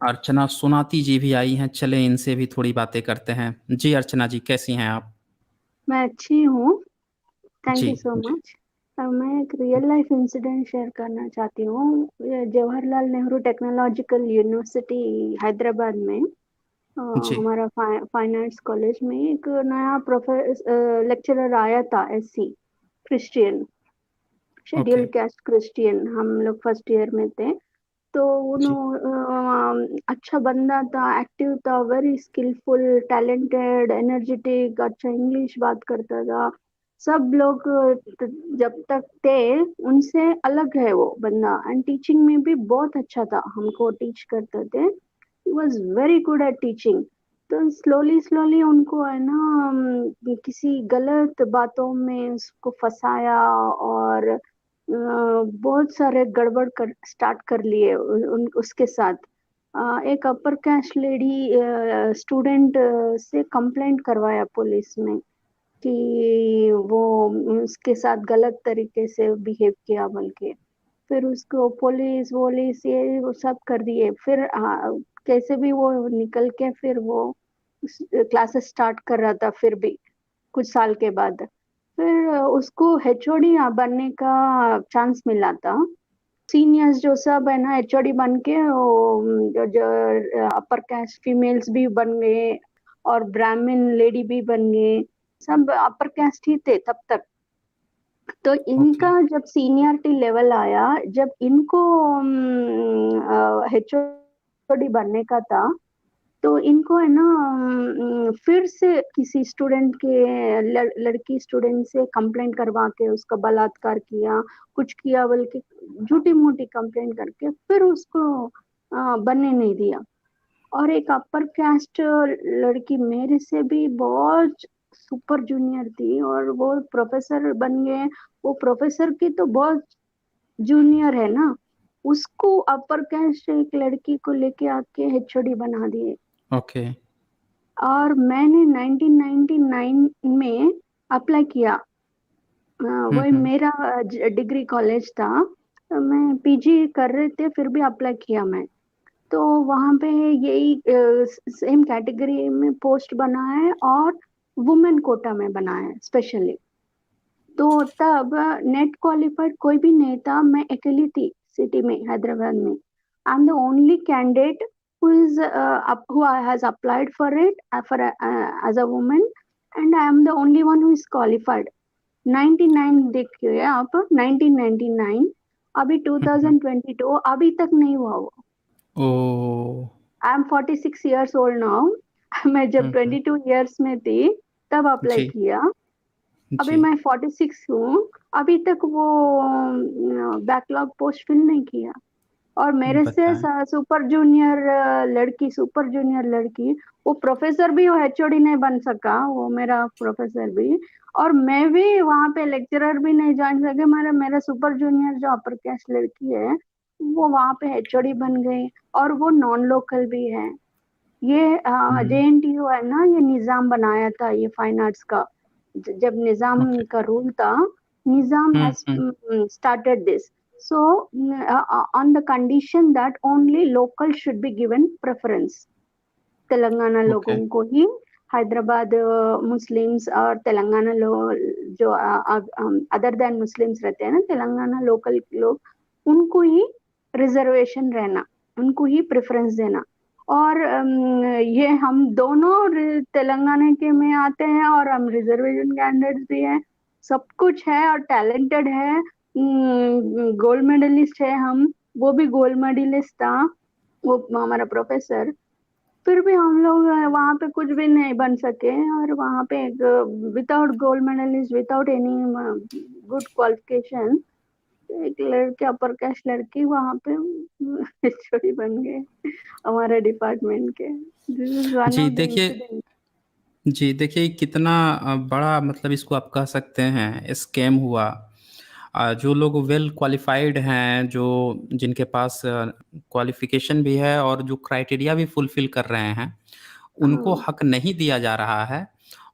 अर्चना सोनाती जी भी आई हैं, चले इनसे भी थोड़ी बातें करते हैं। जी अर्चना जी, कैसी हैं आप? मैं अच्छी हूँ। थैंक जी यू सो जी मच। मैं एक रियल लाइफ इंसिडेंट शेयर करना चाहती हूँ। ये जवाहरलाल नेहरू टेक्नोलॉजिकल यूनिवर्सिटी हैदराबाद में जी। हमारा फाइन आर्ट्स कॉलेज में एक नया प्रोफेसर लेक्चरर आया था, SC Christian, okay. Scheduled caste Christian. हम लोग फर्स्ट ईयर में थे। तो जी। अच्छा बंदा था, एक्टिव था, वेरी स्किलफुल, टैलेंटेड, एनर्जेटिक, अच्छा इंग्लिश बात करता था। सब लोग जब तक थे उनसे अलग है वो बंदा। एंड टीचिंग में भी बहुत अच्छा था, हमको टीच करते थे। He was very good at teaching. तो स्लोली स्लोली उनको है ना किसी गलत बातों में उसको फंसाया, और बहुत सारे गड़बड़ कर स्टार्ट कर लिए उसके साथ। एक अपर कास्ट लेडी स्टूडेंट से कंप्लेंट करवाया पुलिस में कि वो उसके साथ गलत तरीके से बिहेव किया बोल के। फिर उसको पुलिस वोलिस ये वो सब कर दिए। फिर कैसे भी वो निकल के फिर वो क्लासेस स्टार्ट कर रहा था, फिर भी कुछ साल के बाद फिर उसको एचओडी बनने का चांस मिला था। सीनियर्स जो सब है ना एचओडी बन के वो जो अपर कास्ट फीमेल्स भी बन गए, और ब्राह्मण लेडी भी बन गए। सब अपर कास्ट ही थे तब तक। तो ओके। इनका जब सीनियरिटी लेवल आया, जब इनको एचओडी बनने का था, तो इनको है ना फिर से किसी स्टूडेंट के लड़की स्टूडेंट से कंप्लेंट करवा के उसका बलात्कार किया, कुछ किया बोल के झूठी मूठी कंप्लेंट करके फिर उसको बनने नहीं दिया। और एक अपर कास्ट लड़की मेरे से भी बहुत सुपर जूनियर थी, और वो प्रोफेसर बन गए। वो प्रोफेसर की तो बहुत जूनियर है ना, उसको अपर कास्ट एक लड़की को लेके आके एचओडी बना दिए। ओके। और मैंने 1999 में अप्लाई किया। वही हम्म। मेरा डिग्री कॉलेज था। मैं पीजी कर रहे थे, फिर भी अप्लाई किया मैं। तो वहां पे यही सेम कैटेगरी में पोस्ट बना है, और वुमेन कोटा में बना है स्पेशली। तो तब नेट क्वालिफाइड कोई भी नहीं था, मैं अकेली थी सिटी में, हैदराबाद में। I am the only candidate who has applied for it as a woman, and I am the only one who is qualified. 99 देखिए आप, 1999, अभी हम्म। 2022, अभी तक नहीं हुआ वो। ओ। I am 46 years old now. मैं जब हम्म। 22 ईयर्स में थी तब अप्लाई जी किया। अभी जी। मैं 46 हूँ, अभी तक वो बैकलॉग पोस्ट फिल नहीं किया। और मेरे से बताएं। सुपर जूनियर लड़की, सुपर जूनियर लड़की, वो प्रोफेसर भी, वो एचओडी नहीं बन सका वो मेरा प्रोफेसर भी। और मैं भी वहां पे लेक्चरर भी नहीं ज्वाइन सके। मेरा मेरा सुपर जूनियर जो अपर कास्ट लड़की है वो वहां पे एचओडी बन गई, और वो नॉन लोकल भी है। ये हम्म। जेएनटीयू है ना, ये निजाम बनाया था ये फाइन आर्ट्स का। जब निजाम ओके। का रूल था, Nizam has hmm. Started this. So, on the condition that only local should be given preference, Telangana लोगों ओके। को ही, हैदराबाद मुस्लिम्स और तेलंगाना जो अदर देन मुस्लिम्स रहते हैं ना, तेलंगाना लोकल लोग, उनको ही रिजर्वेशन रहना, उनको ही प्रेफरेंस देना। और ये हम दोनों तेलंगाना के में आते हैं, और हम रिजर्वेशन कैंडिडेट्स भी हैं। सब कुछ है और टैलेंटेड है। गोल्ड मेडलिस्ट है हम, वो भी गोल्ड मेडलिस्ट था वो हमारा प्रोफेसर। फिर भी हम लोग वहां पे कुछ भी नहीं बन सके। और वहां पे एक without gold medallist, without any good qualification, एक लड़के अपर कास्ट लड़की वहां पे एचओडी बन गए हमारे डिपार्टमेंट के। दिस इज वन जी ऑफ द देखिए। इंसिडेंट। जी देखिए, कितना बड़ा मतलब इसको आप कह सकते हैं स्कैम हुआ। जो लोग वेल क्वालिफाइड हैं, जो जिनके पास क्वालिफिकेशन भी है और जो क्राइटेरिया भी फुलफिल कर रहे हैं, उनको हाँ। हक नहीं दिया जा रहा है।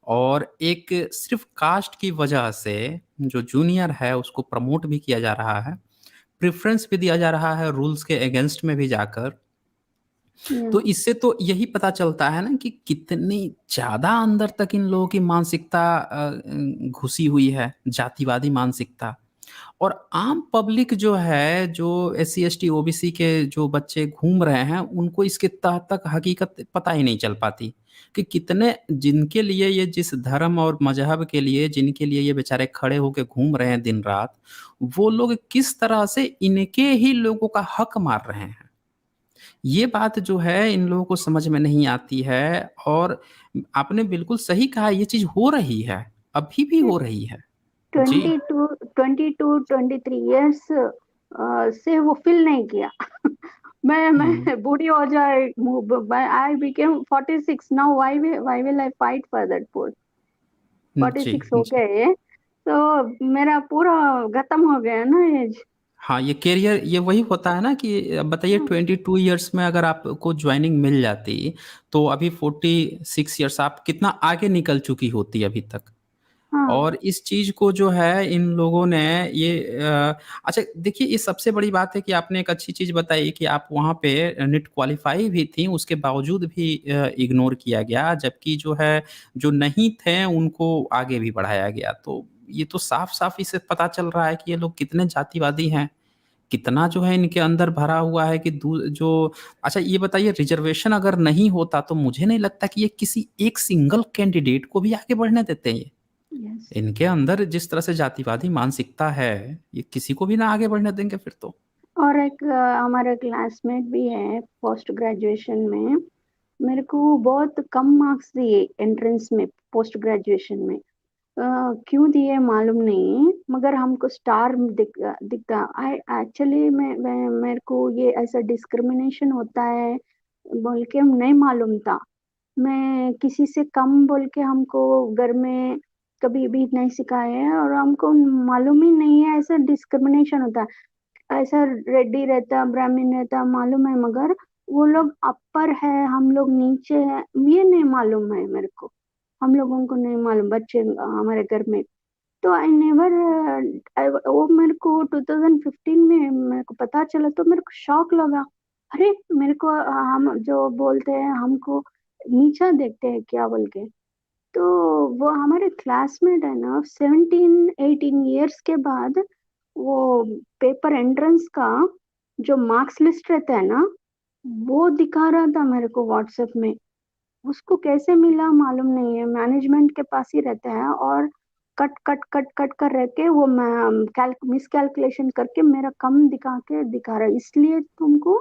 और एक सिर्फ कास्ट की वजह से जो जूनियर है उसको प्रमोट भी किया जा रहा है, प्रेफरेंस भी दिया जा रहा है रूल्स के अगेंस्ट में भी जाकर। तो या इससे तो यही पता चलता है ना कि कितनी ज्यादा अंदर तक इन लोगों की मानसिकता घुसी हुई है, जातिवादी मानसिकता। और आम पब्लिक जो है, जो SC ST OBC के जो बच्चे घूम रहे हैं, उनको इसके तह तक हकीकत पता ही नहीं चल पाती कि कितने, जिनके लिए ये, जिस धर्म और मजहब के लिए जिनके लिए ये बेचारे खड़े होके घूम रहे हैं दिन रात, वो लोग किस तरह से इनके ही लोगों का हक मार रहे हैं। ये बात जो है इन लोगों को समझ में नहीं आती है। और आपने बिल्कुल सही कहा, ये चीज हो रही है, अभी भी हो रही है। जी। 22 22 23 ईयर्स से वो फील नहीं किया। हम्म। मैं बूढ़ी हो जाए, I became 46 now, why will I fight for that post? Forty ji. Six हो जी। गए तो मेरा पूरा खत्म हो गया ना एज। हाँ, ये कैरियर, ये वही होता है ना कि अब बताइए, 22 ईयर्स में अगर आपको ज्वाइनिंग मिल जाती, तो अभी 46 ईयर्स आप कितना आगे निकल चुकी होती अभी तक। हाँ और इस चीज को जो है इन लोगों ने, ये अच्छा देखिए, ये सबसे बड़ी बात है कि आपने एक अच्छी चीज बताई कि आप वहाँ पे नेट क्वालिफाई भी थी, उसके बावजूद भी इग्नोर किया गया, जबकि जो है, जो नहीं थे उनको आगे भी बढ़ाया गया। तो ये तो साफ साफ इससे पता चल रहा है कि ये लोग कितने जातिवादी हैं, कितना जो है इनके अंदर भरा हुआ है कि जो, अच्छा ये बताइए, रिजर्वेशन अगर नहीं होता तो मुझे नहीं लगता कि ये किसी एक सिंगल कैंडिडेट को भी आगे बढ़ने देते हैं। यस। इनके अंदर जिस तरह से जातिवादी मानसिकता है, ये किसी को भी ना आगे बढ़ने देंगे फिर तो। और एक हमारा क्लासमेट भी है पोस्ट ग्रेजुएशन में, मेरे को बहुत कम मार्क्स दिए एंट्रेंस में पोस्ट ग्रेजुएशन में। क्यों दिए मालूम नहीं, मगर हमको स्टार दिखता। आई एक्चुअली मेरे को ये ऐसा डिस्क्रिमिनेशन होता है बोल के नहीं मालूम था। मैं किसी से कम बोल के हमको घर में कभी भी नहीं सिखाया है, और हमको मालूम ही नहीं है ऐसा डिस्क्रिमिनेशन होता है। ऐसा रेड्डी रहता, ब्राह्मण रहता मालूम है, मगर वो लोग अपर है, हम लोग नीचे है, ये नहीं मालूम है मेरे को। हम लोगों को नहीं मालूम, बच्चे हमारे घर में। तो आई नेवर, वो मेरे को 2015 में मेरे को पता चला तो मेरे को शॉक लगा। अरे मेरे को हम जो बोलते हैं हमको नीचा देखते हैं क्या बोल के। तो वो हमारे क्लासमेट है ना, 17 18 ईयर्स के बाद वो पेपर एंट्रेंस का जो मार्क्स लिस्ट रहता है ना, वो दिखा रहा था मेरे को व्हाट्सएप में। उसको कैसे मिला मालूम नहीं है, मैनेजमेंट के पास ही रहता है, और कट कट कट कट कर रह के वो मिस कैलकुलेशन करके मेरा कम दिखा के दिखा रहा है, इसलिए तुमको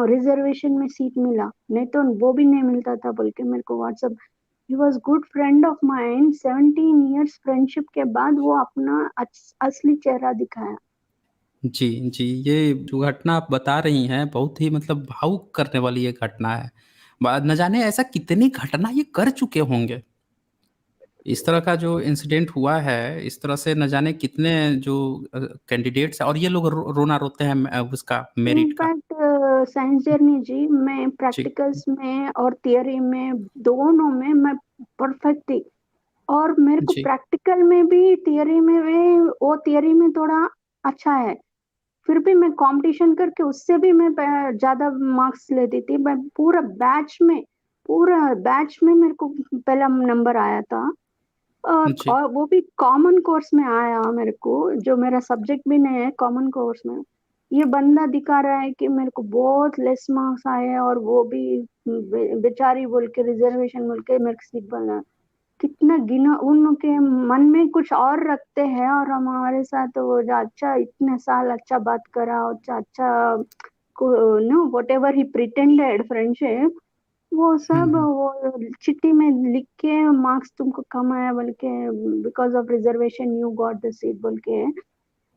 रिजर्वेशन में सीट मिला, नहीं तो वो भी नहीं मिलता था बोल के मेरे को WhatsApp. He was good friend of mind, 17 years friendship के बाद वो अपना असली चेहरा दिखाया। जी। जी, ये जो घटना आप बता रही हैं बहुत ही मतलब भावुक करने वाली ये घटना है। न जाने ऐसा कितनी घटना ये कर चुके होंगे। इस तरह का जो इंसिडेंट हुआ है, इस तरह से न जाने कितने जो कैंडिडेट्स हैं, और ये लोग रोना रोते हैं उसका मेरिट का। इनफैक्ट साइंस जर्नी जी, मैं जी। प्रैक्टिकल्स में और थियरी में दोनों में मैं परफेक्ट थी। और मेरे को जी। प्रैक्टिकल में भी थियरी में भी, वो थियरी में थोड़ा अच्छा है, फिर भी मैं कंपटीशन करके उससे भी मैं ज्यादा मार्क्स लेती थी। मैं पूरा बैच में मेरे को पहला नंबर आया था। जी। और वो भी कॉमन कोर्स में आया मेरे को, जो मेरा सब्जेक्ट भी नहीं है कॉमन कोर्स में। ये बंदा दिखा रहा है कि मेरे को बहुत लेस मार्क्स आए हैं, और वो भी बेचारी बोल के रिजर्वेशन बोल के मेरे को सीट बना। कितना गिना, उनके मन में कुछ और रखते हैं, और हम हमारे साथ वो जो अच्छा इतने साल अच्छा बात करा, अच्छा अच्छा को know what ever he pretended friendship, वो सब हम्म। वो चिट्ठी में लिख के मार्क्स तुमको कम आया बोल के, because of reservation you got the seat बोल के।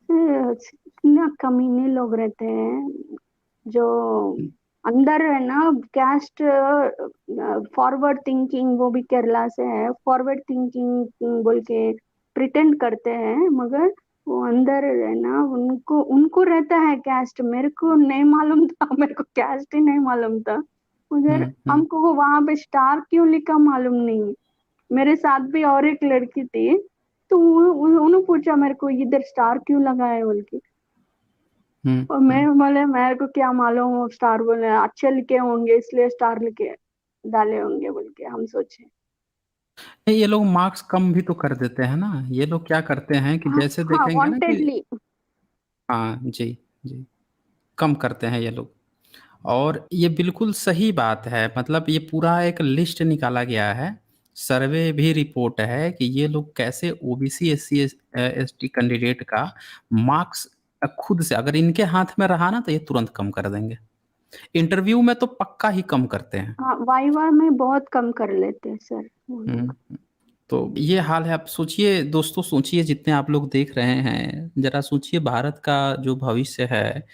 इतना कमीने लोग रहते हैं जो अंदर है ना, कैस्ट फॉरवर्ड थिंकिंग, वो भी केरला से है, फॉरवर्ड थिंकिंग बोल के प्रिटेंड करते हैं, मगर वो अंदर है ना, उनको उनको रहता है कैस्ट। मेरे को नहीं मालूम था, मेरे को कैस्ट ही नहीं मालूम था, मगर हम्म। हमको वो वहां पे स्टार क्यों लिखा मालूम नहीं। मेरे साथ भी और एक लड़की थी, तो उन्होंने पूछा मेरे को इधर स्टार क्यों लगा है बोल के। और मैं हम्म। बोले मेरे को क्या मालूम, स्टार बोले अच्छे लिखे होंगे इसलिए स्टार लिखे डाले होंगे बोल के हम सोचे। नहीं, ये लोग मार्क्स कम भी तो कर देते हैं ना। ये लोग क्या करते हैं कि हाँ जैसे हाँ, देखेंगे ना कि वांटेडली। हाँ जी, जी, कम करते हैं ये लोग। और ये बिल्कुल सही बात है, मतलब ये पूरा एक लिस्ट निकाला गया है, सर्वे भी रिपोर्ट है कि ये लोग कैसे ओबीसी एससी एसटी कैंडिडेट का मार्क्स खुद से अगर इनके हाथ में रहा ना तो ये तुरंत कम कर देंगे। इंटरव्यू में तो पक्का ही कम करते हैं। हाँ, वाइवा में बहुत कम कर लेते हैं सर वो लोग। हम्म। तो ये हाल है। आप सोचिए दोस्तों, सोचिए जितने आप लोग देख रहे हैं, जरा सोचिए भारत का जो भविष्य है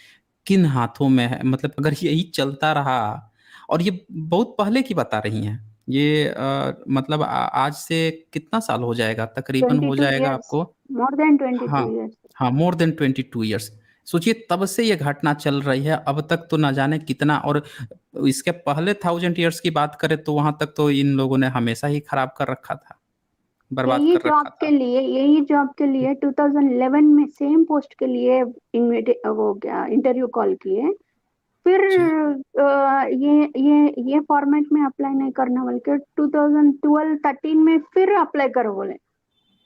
किन हाथों में है। मतलब अगर यही चलता रहा, और ये बहुत पहले की बता रही हैं, ये मतलब आज से कितना साल हो जाएगा, तकरीबन ट्वेंटी हो टू जाएगा ईयर्स आपको। More than 22 years. हाँ, मोर देन 22 ईयर्स। सोचिए तब से ये घटना चल रही है, अब तक तो ना जाने कितना। और इसके पहले 1000 ईयर्स की बात करें तो वहां तक तो इन लोगों ने हमेशा ही खराब कर रखा था, बर्बाद कर रखा था। यही जॉब के लिए 2011 में सेम पोस्ट के लिए इनविट वो क्या इंटरव्यू कॉल किए। फिर जी। ये फॉर्मेट में अप्लाई नहीं करना बोल के 2012-13 में फिर अप्लाई करो बोले।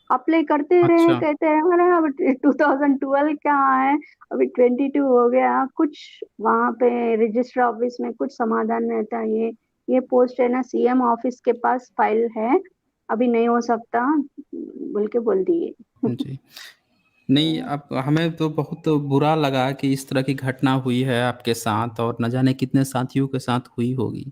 अप्लाई करते रहे, अच्छा। कहते रहे, अरे अब 2012 कहाँ है, अभी 22 हो गया। कुछ वहां पे रजिस्टर ऑफिस में कुछ समाधान नहीं था। ये पोस्ट है ना सीएम ऑफिस के पास फाइल है, अभी नहीं हो सकता बोल के बोल दिए। जी। नहीं, अब हमें तो बहुत बुरा लगा कि इस तरह की घटना हुई है आपके साथ, और न जाने कितने साथियों के साथ हुई होगी।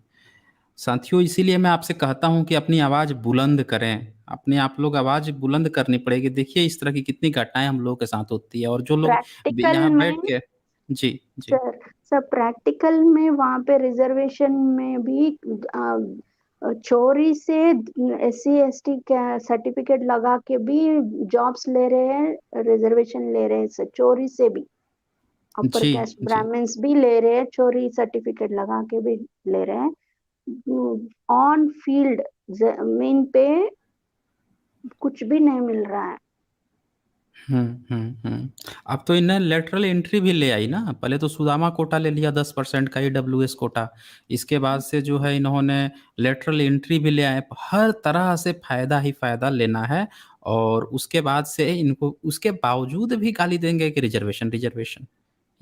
साथियों, इसीलिए मैं आपसे कहता हूं कि अपनी आवाज़ बुलंद करें। अपने आप लोग आवाज़ बुलंद करनी पड़ेगी। देखिए इस तरह की कितनी घटनाएं हम लोगों के साथ होती है, और जो लोग प्रैक्टिकल यहाँ बैठ में के। जी, जी। सर सर प्रैक्टिकल में वहां पे रिजर्वेशन में भी चोरी से एससी एसटी का सर्टिफिकेट लगा के भी जॉब्स ले रहे हैं, रिजर्वेशन ले रहे हैं सर, चोरी से भी। अपर जी, कास्ट जी। ब्राह्मण्स भी ले रहे हैं, चोरी सर्टिफिकेट लगा के भी ले रहे हैं। ऑन फील्ड जमीन पे कुछ भी नहीं मिल रहा है। अब तो इन्हें लेटरल एंट्री भी ले आई ना। पहले तो सुदामा कोटा ले लिया 10% का ईडब्ल्यूएस कोटा। इसके बाद से जो है इन्होंने लेटरल एंट्री भी ले आए। हर तरह से फायदा ही फायदा लेना है। और उसके बाद से इनको उसके बावजूद भी गाली देंगे कि रिजर्वेशन रिजर्वेशन।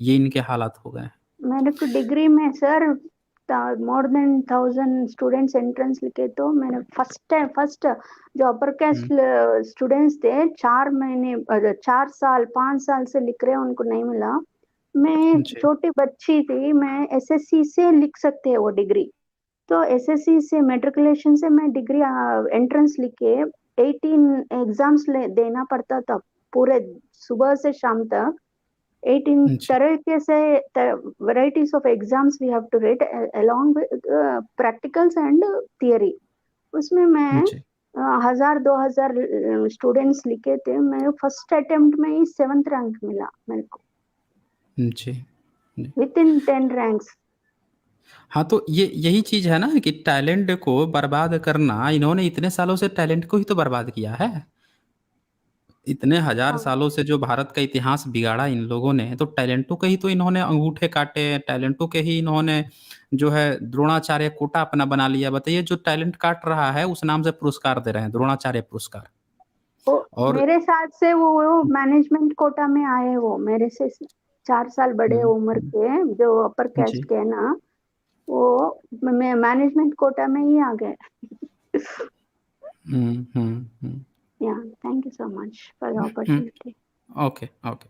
ये इनके हालात हो गए हैं। मेरे को डिग्री में sir more than 1000 students entrance लिखे, तो मैंने फर्स्ट जो अपर कास्ट हम्म। स्टूडेंट्स थे 4 महीने 4 साल 5 साल से लिख रहे हैं, उनको नहीं मिला। मैं जी, छोटी बच्ची थी, मैं एसएससी से लिख सकते हैं वो डिग्री। तो एसएससी से मेट्रिकुलेशन से मैं डिग्री एंट्रेंस लिखे 18 एग्जाम्स देना पड़ता था पूरे सुबह से शाम तक। 18 जी, तरीके से varieties of exams we have to write along with practicals and theory। उसमें मैं जी, 1000-2000 स्टूडेंट्स लिखे थे, मैं फर्स्ट अटेम्प्ट में ही 7th रैंक मिला मेरे को, जी, जी। With in 10 ranks. हाँ, तो ये यही चीज है ना कि टैलेंट को बर्बाद करना। इन्होंने इतने सालों से टैलेंट को ही तो बर्बाद किया है। इतने हजार हाँ, सालों से जो भारत का इतिहास बिगाड़ा इन लोगों ने, तो टैलेंटों के ही तो इन्होंने अंगूठे काटे। टैलेंटों के ही इन्होंने जो है द्रोणाचार्य कोटा अपना बना लिया। बताइए, जो टैलेंट काट रहा है उस नाम से पुरस्कार दे रहे हैं, द्रोणाचार्य पुरस्कार। वो और मेरे साथ से वो मैनेजमेंट कोटा में आए, वो मेरे से 4 साल बड़े हम्म, उम्र के जो अपर जी। कास्ट के हैं ना, वो मैं मैनेजमेंट कोटा में ही आ गए। Hmm, hmm, hmm, Yeah, thank you so much for the hmm. Opportunity. Okay, okay.